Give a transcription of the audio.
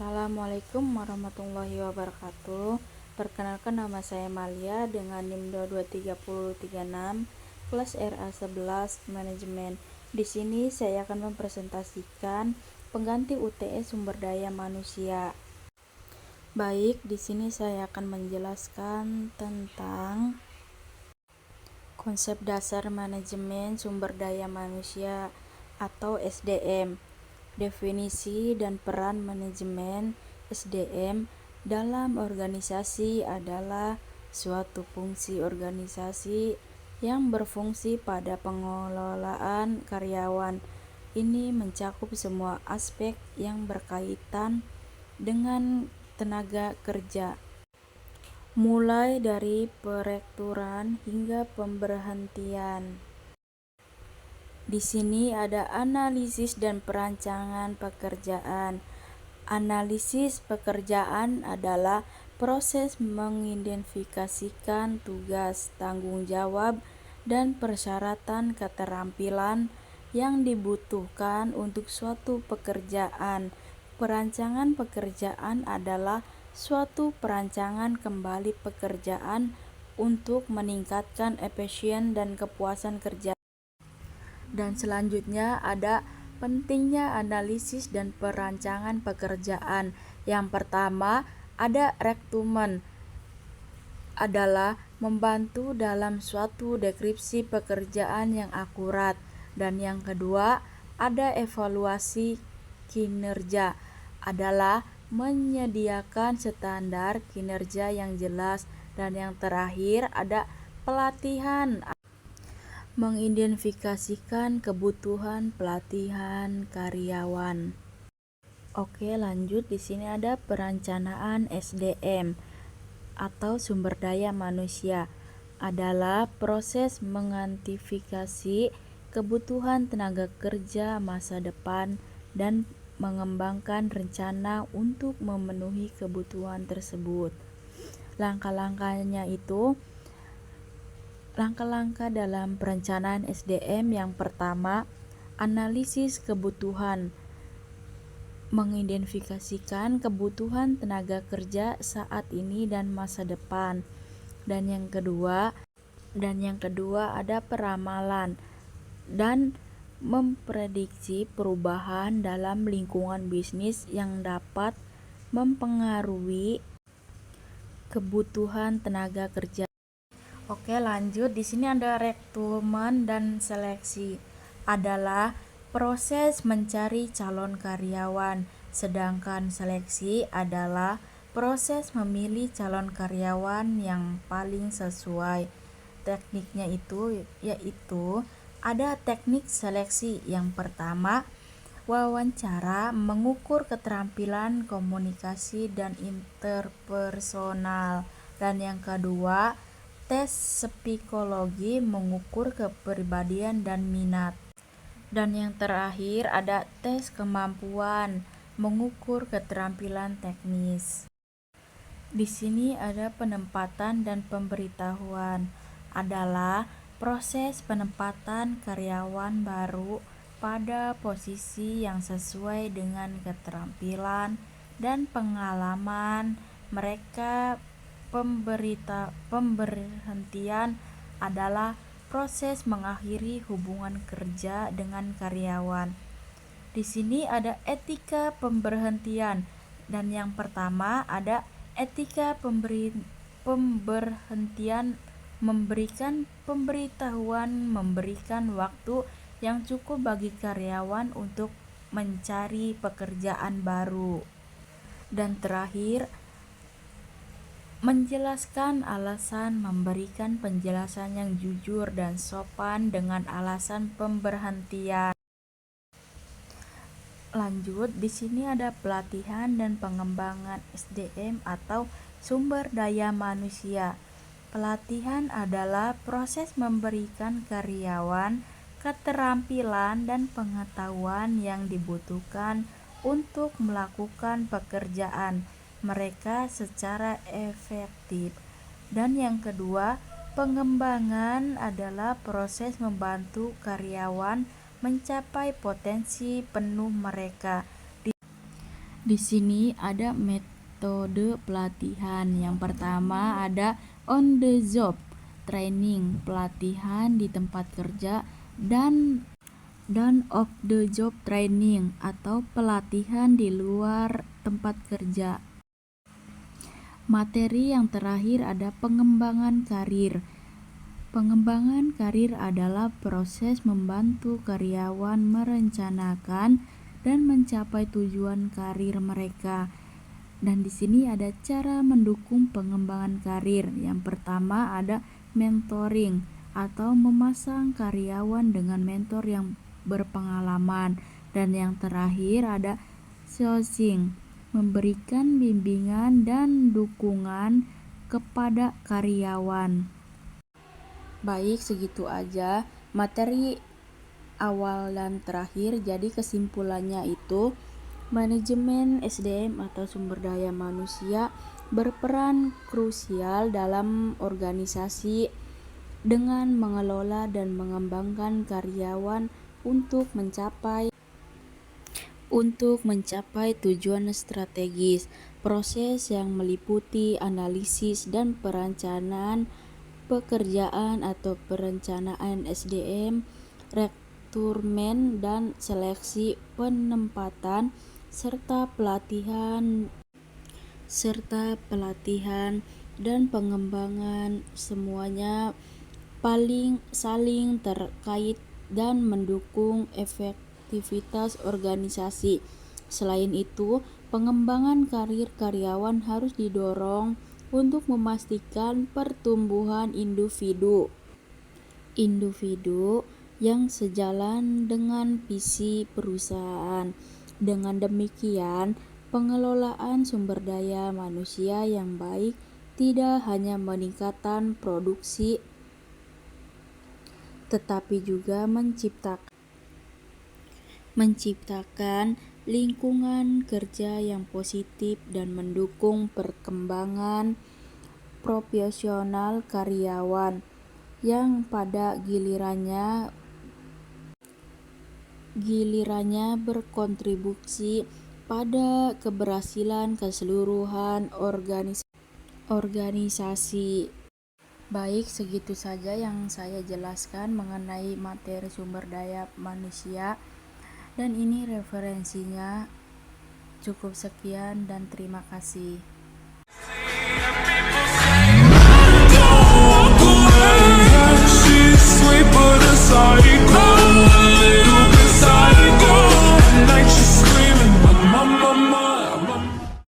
Assalamualaikum warahmatullahi wabarakatuh. Perkenalkan, nama saya Malia dengan NIM 22336, kelas RA11 Manajemen. Di sini saya akan mempresentasikan pengganti UTS sumber daya manusia. Baik, di sini saya akan menjelaskan tentang konsep dasar manajemen sumber daya manusia atau SDM. Definisi dan peran manajemen SDM dalam organisasi adalah suatu fungsi organisasi yang berfungsi pada pengelolaan karyawan. Ini mencakup semua aspek yang berkaitan dengan tenaga kerja, mulai dari perekrutan hingga pemberhentian. Di sini ada analisis dan perancangan pekerjaan. Analisis pekerjaan adalah proses mengidentifikasikan tugas, tanggung jawab, dan persyaratan keterampilan yang dibutuhkan untuk suatu pekerjaan. Perancangan pekerjaan adalah suatu perancangan kembali pekerjaan untuk meningkatkan efisien dan kepuasan kerja. Dan selanjutnya ada pentingnya analisis dan perancangan pekerjaan. Yang pertama ada rekrutmen, adalah membantu dalam suatu deskripsi pekerjaan yang akurat. Dan yang kedua ada evaluasi kinerja, adalah menyediakan standar kinerja yang jelas. Dan yang terakhir ada pelatihan, mengidentifikasikan kebutuhan pelatihan karyawan. Oke, lanjut. Di sini ada perencanaan SDM atau sumber daya manusia, adalah proses mengantisipasi kebutuhan tenaga kerja masa depan dan mengembangkan rencana untuk memenuhi kebutuhan tersebut. Langkah-langkah dalam perencanaan SDM. Yang pertama, analisis kebutuhan, mengidentifikasikan kebutuhan tenaga kerja saat ini dan masa depan. Dan yang kedua ada peramalan dan memprediksi perubahan dalam lingkungan bisnis yang dapat mempengaruhi kebutuhan tenaga kerja. Oke, lanjut. Di sini ada rekrutmen dan seleksi, adalah proses mencari calon karyawan, sedangkan seleksi adalah proses memilih calon karyawan yang paling sesuai. Tekniknya yaitu ada teknik seleksi. Yang pertama, wawancara, mengukur keterampilan komunikasi dan interpersonal. Dan yang kedua, tes psikologi, mengukur kepribadian dan minat. Dan yang terakhir ada tes kemampuan, mengukur keterampilan teknis. Di sini ada penempatan dan pemberitahuan, adalah proses penempatan karyawan baru pada posisi yang sesuai dengan keterampilan dan pengalaman mereka. Pemberhentian adalah proses mengakhiri hubungan kerja dengan karyawan. Di sini ada etika pemberhentian. Dan yang pertama ada etika pemberhentian, memberikan pemberitahuan, memberikan waktu yang cukup bagi karyawan untuk mencari pekerjaan baru. Dan terakhir, menjelaskan alasan, memberikan penjelasan yang jujur dan sopan dengan alasan pemberhentian. Lanjut, di sini ada pelatihan dan pengembangan SDM atau sumber daya manusia. Pelatihan adalah proses memberikan karyawan keterampilan dan pengetahuan yang dibutuhkan untuk melakukan pekerjaan mereka secara efektif. Dan yang kedua, pengembangan adalah proses membantu karyawan mencapai potensi penuh mereka. Di sini ada metode pelatihan. Yang pertama ada on the job training, pelatihan di tempat kerja, dan off the job training atau pelatihan di luar tempat kerja. Materi yang terakhir ada pengembangan karir. Pengembangan karir adalah proses membantu karyawan merencanakan dan mencapai tujuan karir mereka. Dan di sini ada cara mendukung pengembangan karir. Yang pertama ada mentoring atau memasang karyawan dengan mentor yang berpengalaman. Dan yang terakhir ada coaching, memberikan bimbingan dan dukungan kepada karyawan. Baik, segitu aja materi awal dan terakhir. Jadi kesimpulannya itu manajemen SDM atau sumber daya manusia berperan krusial dalam organisasi dengan mengelola dan mengembangkan karyawan untuk mencapai tujuan strategis. Proses yang meliputi analisis dan perencanaan pekerjaan atau perencanaan SDM, rekrutmen dan seleksi, penempatan, serta pelatihan dan pengembangan, semuanya saling terkait dan mendukung efektivitas organisasi. Selain itu, pengembangan karir karyawan harus didorong untuk memastikan pertumbuhan individu yang sejalan dengan visi perusahaan. Dengan demikian, pengelolaan sumber daya manusia yang baik tidak hanya meningkatkan produksi, tetapi juga menciptakan lingkungan kerja yang positif dan mendukung perkembangan profesional karyawan yang pada gilirannya berkontribusi pada keberhasilan keseluruhan organisasi. Baik, segitu saja yang saya jelaskan mengenai materi sumber daya manusia, dan ini referensinya. Cukup sekian dan terima kasih.